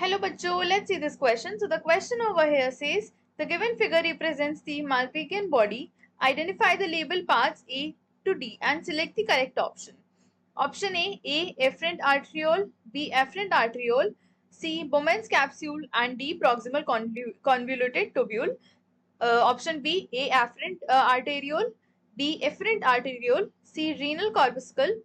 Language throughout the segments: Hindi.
Hello bachcho, let's see this question. So the question over here says, the given figure represents the Malpighian body. Identify the label parts A to D and select the correct option. Option A efferent arteriole, B efferent arteriole, C Bowman's capsule and D proximal convoluted tubule. Option B A afferent arteriole, B efferent arteriole, C renal corpuscle,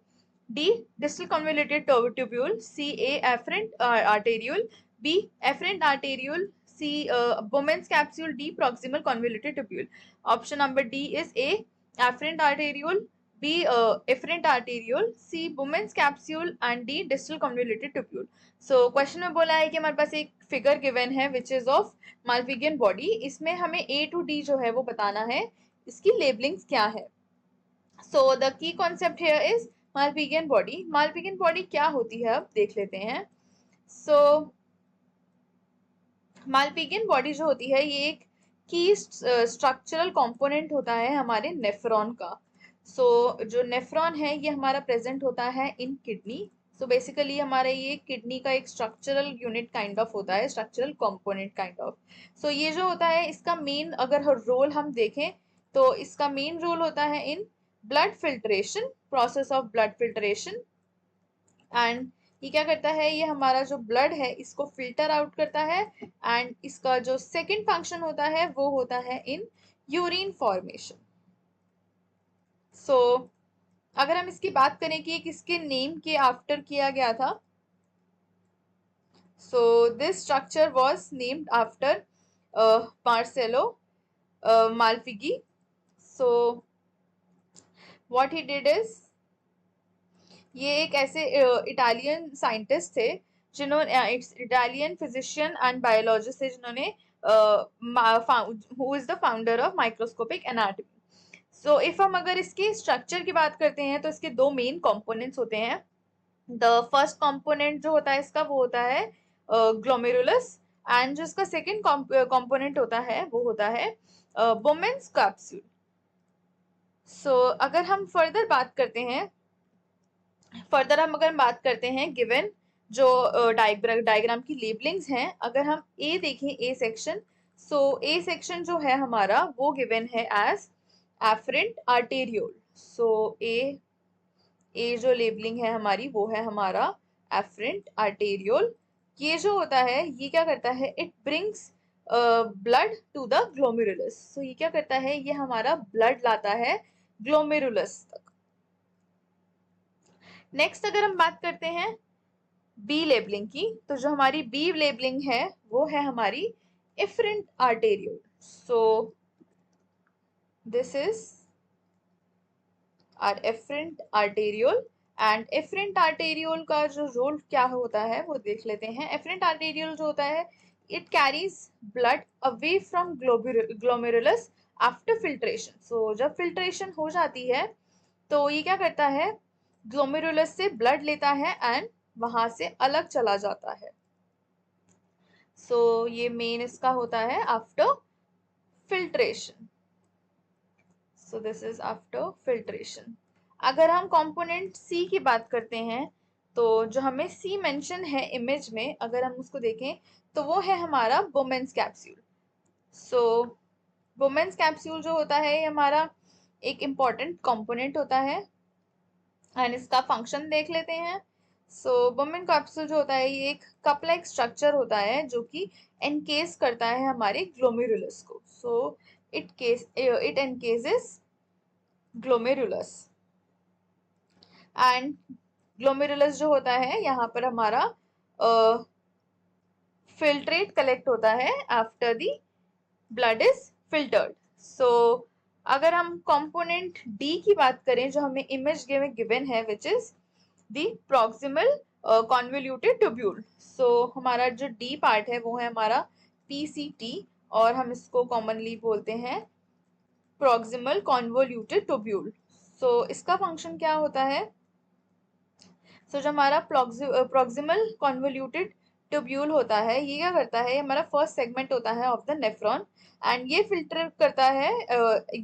D distal convoluted tubule, C A afferent arteriole, B efferent arteriole, C Bowman's capsule, D proximal convoluted tubule. Option number D is A afferent arteriole, B efferent arteriole, C Bowman's capsule and D distal convoluted tubule. So question में बोला है कि हमारे पास एक फिगर गिवन है विच इज ऑफ माल्पिगियन बॉडी. इसमें हमें A to D जो है वो बताना है, इसकी लेबलिंग्स क्या है. So the key concept here is Malpighian body. Malpighian body क्या होती है अब देख लेते हैं. सो माल्पिगियन बॉडी जो होती है ये एक की स्ट्रक्चरल कंपोनेंट होता है हमारे नेफ्रॉन का. सो जो नेफ्रॉन है ये हमारा प्रेजेंट होता है इन किडनी. सो बेसिकली हमारा ये किडनी का एक स्ट्रक्चरल यूनिट काइंड ऑफ होता है, स्ट्रक्चरल कंपोनेंट काइंड ऑफ. सो ये जो होता है इसका मेन अगर रोल हम देखें तो इसका मेन रोल होता है in blood filtration, process of blood filtration. And ये क्या करता है, ये हमारा जो ब्लड है इसको फिल्टर आउट करता है. एंड इसका जो सेकंड फंक्शन होता है वो होता है इन यूरिन फॉर्मेशन. सो अगर हम इसकी बात करें कि किसके नेम के आफ्टर किया गया था, so this structure was named after Marcello Malpighi. So what he did is, ये एक ऐसे इटालियन साइंटिस्ट थे जिन्होंने इटालियन फिजिशियन एंड बायोलॉजिस्ट थे जिन्होंने who is the founder of microscopic anatomy. So if हम अगर इसके स्ट्रक्चर की बात करते हैं तो इसके दो मेन कंपोनेंट्स होते हैं. द फर्स्ट कंपोनेंट जो होता है इसका वो होता है ग्लोमेरुलस. एंड जो इसका सेकेंड कंपोनेंट होता है वो होता है बोमेन्स कैप्सूल. सो अगर हम फर्दर बात करते हैं गिवन जो डायग्राम की लेबलिंग्स हैं, अगर हम ए देखें A section, so A section जो है हमारा वो गिवन है एज एफरेंट आर्टेरियोल. सो ए जो लेबलिंग है हमारी वो है हमारा एफरेंट आर्टेरियोल. ये जो होता है ये क्या करता है, it brings blood to the glomerulus. So ये क्या करता है, ये हमारा ब्लड लाता है ग्लोमेरुलस तक. नेक्स्ट अगर हम बात करते हैं बी लेबलिंग की, तो जो हमारी बी लेबलिंग है वो है हमारी efferent arteriole. So this is our efferent arteriole. And efferent arteriole का जो रोल क्या होता है वो देख लेते हैं. एफरेंट आर्टेरियोल जो होता है it carries blood away from glomerulus after filtration. So जब फिल्ट्रेशन हो जाती है तो ये क्या करता है, ग्लोमेरुलस से ब्लड लेता है एंड वहां से अलग चला जाता है. सो ये मेन इसका होता है after filtration. So this is after filtration. अगर हम कंपोनेंट सी की बात करते हैं तो जो हमें सी मेंशन है इमेज में, अगर हम उसको देखें तो वो है हमारा बोमेन्स कैप्सूल. सो बोमेन्स कैप्सूल जो होता है ये हमारा एक इम्पॉर्टेंट कंपोनेंट होता है एंड इसका फंक्शन देख लेते हैं. सो बोमेन कैप्सूल जो होता है ये एक कप लाइक स्ट्रक्चर होता है जो कि एनकेस करता है हमारे ग्लोमेरुलस को. So it encases glomerulus. And glomerulus जो होता है यहाँ पर हमारा फिल्ट्रेट कलेक्ट होता है after the blood is filtered. So अगर हम कंपोनेंट डी की बात करें जो हमें इमेज गिवन है which is the proximal convoluted tubule. So हमारा जो डी पार्ट है वो है हमारा पीसीटी और हम इसको कॉमनली बोलते हैं प्रॉक्सिमल कॉन्वोल्यूटेड ट्यूब्यूल. सो इसका फंक्शन क्या होता है, सो जो हमारा प्रॉक्सिमल कॉन्वोल्यूटेड ट्यूब्यूल होता है ये क्या करता है, हमारा फर्स्ट सेगमेंट होता है ऑफ द नेफ्रॉन एंड ये फिल्टर करता है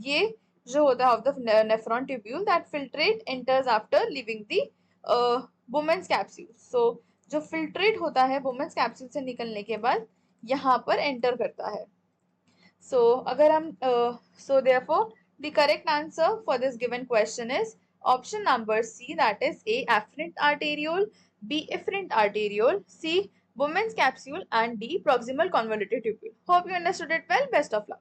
ये जो होता है of the nephron tubule that filtrate enters after leaving the Bowman's capsule. So जो फिल्ट्रेट होता है वुमेन्स कैप्सूल से निकलने के बाद यहाँ पर एंटर करता है। So अगर हम so therefore the correct answer for this given question is option number C, that is A, afferent arteriole, B, efferent arteriole, C, women's capsule, and D, proximal convoluted tubule. Hope you understood it well. Best of luck.